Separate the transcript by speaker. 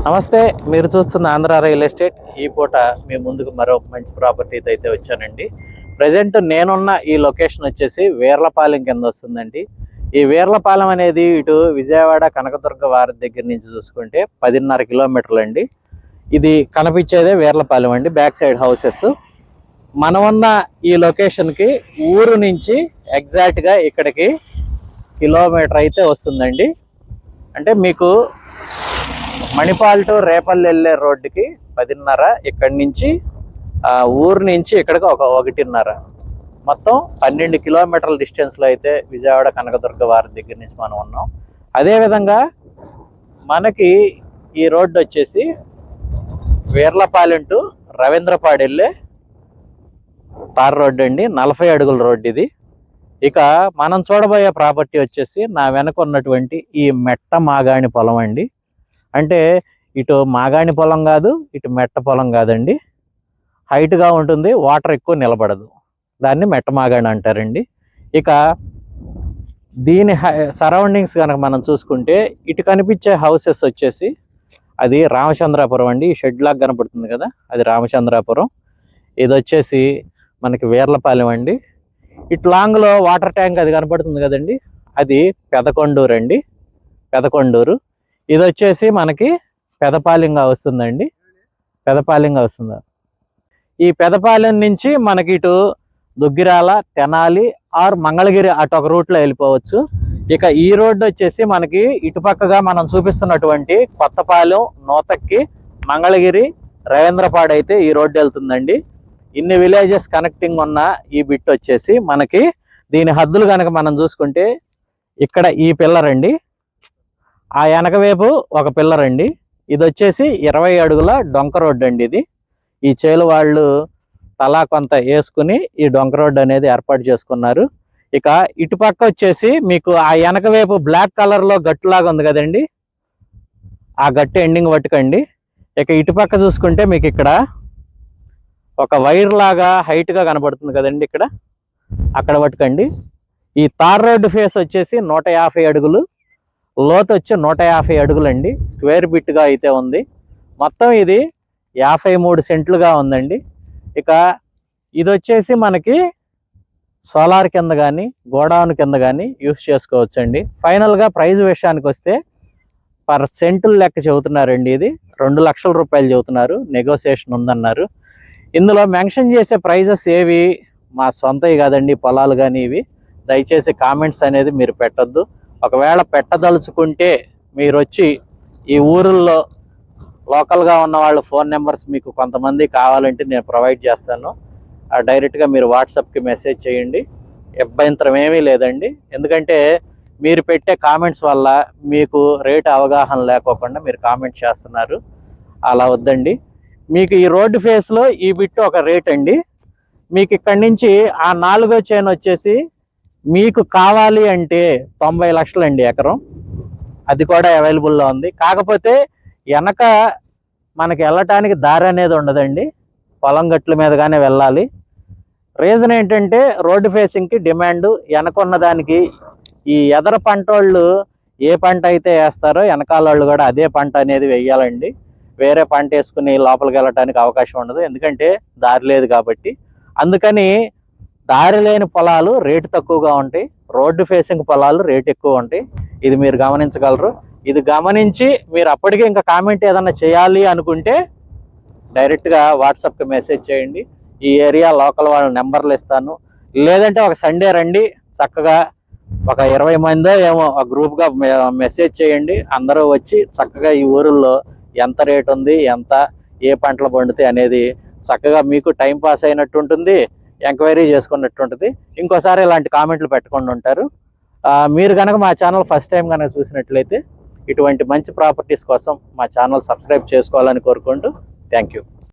Speaker 1: నమస్తే, మీరు చూస్తున్న ఆంధ్ర రియల్ ఎస్టేట్. ఈ పూట మీ ముందుకు మరో మంచి ప్రాపర్టీతో అయితే వచ్చానండి. ప్రజెంట్ నేనున్న ఈ లొకేషన్ వచ్చేసి వీర్లపాలెం కింద వస్తుందండి. ఈ వీర్లపాలెం అనేది ఇటు విజయవాడ కనకదుర్గ వారి దగ్గర నుంచి చూసుకుంటే 10.5 కిలోమీటర్లు అండి. ఇది కనిపించేదే వీర్లపాలెం అండి, బ్యాక్ సైడ్ హౌసెస్. మనం ఉన్న ఈ లొకేషన్కి ఊరు నుంచి ఎగ్జాక్ట్గా ఇక్కడికి కిలోమీటర్ అయితే వస్తుందండి. అంటే మీకు మణిపాల్ టు రేపల్లి వెళ్ళే రోడ్డుకి 10.5, ఇక్కడి నుంచి ఊరు నుంచి ఇక్కడికి 1.5, మొత్తం 12 కిలోమీటర్ల డిస్టెన్స్లో అయితే విజయవాడ కనకదుర్గ వారి దగ్గర నుంచి మనం ఉన్నాం. అదేవిధంగా మనకి ఈ రోడ్డు వచ్చేసి వీర్లపాలెం టు రవీంద్రపాడు వెళ్ళే తార్ రోడ్డు అండి, 40 అడుగుల రోడ్డు ఇది. ఇక మనం చూడబోయే ప్రాపర్టీ వచ్చేసి నా వెనక ఉన్నటువంటి ఈ మెట్ట మాగాణి పొలం అండి. అంటే ఇటు మాగాణి పొలం కాదు, ఇటు మెట్ట పొలం కాదండి. హైట్గా ఉంటుంది, వాటర్ ఎక్కువ నిలబడదు, దాన్ని మెట్ట మాగాణి అంటారండి. ఇక దీని సరౌండింగ్స్ కనుక మనం చూసుకుంటే ఇటు కనిపించే హౌసెస్ వచ్చేసి అది రామచంద్రాపురం అండి. ఈ షెడ్ లాగా కనపడుతుంది కదా, అది రామచంద్రాపురం. ఇది వచ్చేసి మనకి వీర్లపాలెం అండి. ఇటు లాంగ్లో వాటర్ ట్యాంక్ అది కనపడుతుంది కదండి, అది పెదకొండూరు అండి, పెదకొండూరు. ఇది వచ్చేసి మనకి పెదపాలెంగా వస్తుందండి, పెదపాలెంగా వస్తుంది. ఈ పెదపాలెం నుంచి మనకి ఇటు దుగ్గిరాల, తెనాలి ఆర్ మంగళగిరి అటు ఒక రూట్లో వెళ్ళిపోవచ్చు. ఇక ఈ రోడ్డు వచ్చేసి మనకి ఇటుపక్కగా మనం చూపిస్తున్నటువంటి కొత్తపాలెం, నూతక్కి, మంగళగిరి, రవీంద్రపాడు అయితే ఈ రోడ్డు వెళ్తుందండి. ఇన్ని విలేజెస్ కనెక్టింగ్ ఉన్న ఈ బిట్ వచ్చేసి మనకి దీని హద్దులు కనుక మనం చూసుకుంటే ఇక్కడ ఈ పిల్లర్ అండి, ఆ వెనక వైపు ఒక పిల్లర్ అండి. ఇది వచ్చేసి 20 అడుగుల డొంక రోడ్డు అండి. ఇది ఈ చేలు వాళ్ళు తలా కొంత వేసుకుని ఈ డొంక రోడ్డు అనేది ఏర్పాటు చేసుకున్నారు. ఇక ఇటుపక్క వచ్చేసి మీకు ఆ వెనక వైపు బ్లాక్ కలర్లో గట్టులాగా ఉంది కదండి, ఆ గట్టు ఎండింగ్ పట్టుకండి. ఇక ఇటుపక్క చూసుకుంటే మీకు ఇక్కడ ఒక వైర్ లాగా హైట్గా కనబడుతుంది కదండి, ఇక్కడ అక్కడ పట్టుకండి. ఈ తార్ రోడ్డు ఫేస్ వచ్చేసి 150 అడుగులు, లోతు వచ్చి 150 అడుగులు అండి. స్క్వేర్ బిట్గా అయితే ఉంది. మొత్తం ఇది 53 సెంట్లుగా ఉందండి. ఇక ఇది వచ్చేసి మనకి సోలార్ కింద కానీ గోడౌన్ కింద కానీ యూస్ చేసుకోవచ్చు అండి. ఫైనల్గా ప్రైజ్ విషయానికి వస్తే పర్ సెంటుల లెక్క చెబుతున్నారండి. ఇది 2 లక్షల రూపాయలు చెబుతున్నారు, నెగోసియేషన్ ఉందన్నారు. ఇందులో మెన్షన్ చేసే ప్రైజెస్ ఏవి మా సొంతవి కాదండి, పొలాలు కానీ. ఇవి దయచేసి కామెంట్స్ అనేది మీరు పెట్టద్దు. ఒకవేళ పెట్టదలుచుకుంటే మీరు వచ్చి ఈ ఊరుల్లో లోకల్గా ఉన్న వాళ్ళ ఫోన్ నెంబర్స్ మీకు కొంతమంది కావాలంటే నేను ప్రొవైడ్ చేస్తాను. డైరెక్ట్గా మీరు వాట్సాప్కి మెసేజ్ చేయండి, అభ్యంతరం ఏమీ లేదండి. ఎందుకంటే మీరు పెట్టే కామెంట్స్ వల్ల మీకు రేటు అవగాహన లేకోకుండా మీరు కామెంట్ చేస్తున్నారు, అలా వద్దండి. మీకు ఈ రోడ్డు ఫేస్లో ఈ బిట్టు ఒక రేట్ అండి. మీకు ఇక్కడి నుంచి ఆ 4వ చైన్ వచ్చేసి మీకు కావాలి అంటే 90 లక్షలు అండి ఎకరం, అది కూడా అవైలబుల్లో ఉంది. కాకపోతే వెనక మనకి వెళ్ళటానికి దారి అనేది ఉండదండి, పొలం గట్ల మీదగానే వెళ్ళాలి. రీజన్ ఏంటంటే రోడ్డు ఫేసింగ్కి డిమాండ్. వెనక ఉన్న దానికి ఈ ఎదర పంట వాళ్ళు ఏ పంట అయితే వేస్తారో వెనకాల వాళ్ళు కూడా అదే పంట అనేది వెయ్యాలండి. వేరే పంట వేసుకుని లోపలికి వెళ్ళటానికి అవకాశం ఉండదు, ఎందుకంటే దారి లేదు కాబట్టి. అందుకని దారి లేని పొలాలు రేటు తక్కువగా ఉంటాయి, రోడ్డు ఫేసింగ్ పొలాలు రేటు ఎక్కువ ఉంటాయి. ఇది మీరు గమనించగలరు. ఇది గమనించి మీరు అప్పటికే ఇంకా కామెంట్ ఏదన్నా చేయాలి అనుకుంటే డైరెక్ట్గా వాట్సాప్కి మెసేజ్ చేయండి. ఈ ఏరియా లోకల్ వాళ్ళ నెంబర్లు ఇస్తాను. లేదంటే ఒక సండే రండి, చక్కగా ఒక 20 మందో ఏమో ఒక గ్రూప్గా మెసేజ్ చేయండి. అందరూ వచ్చి చక్కగా ఈ ఊరిలో ఎంత రేటు ఉంది, ఎంత ఏ పంటలు పండుతాయి అనేది చక్కగా మీకు టైం పాస్ అయినట్టు ఉంటుంది, ఎంక్వైరీ చేసుకున్నట్టు ఉంటుంది. ఇంకోసారి ఇలాంటి కామెంట్లు పెట్టకుండా ఉంటారు. మీరు కనుక మా ఛానల్ ఫస్ట్ టైం కనుక చూసినట్లయితే ఇటువంటి మంచి ప్రాపర్టీస్ కోసం మా ఛానల్ సబ్స్క్రైబ్ చేసుకోవాలని కోరుకుంటూ థ్యాంక్ యూ.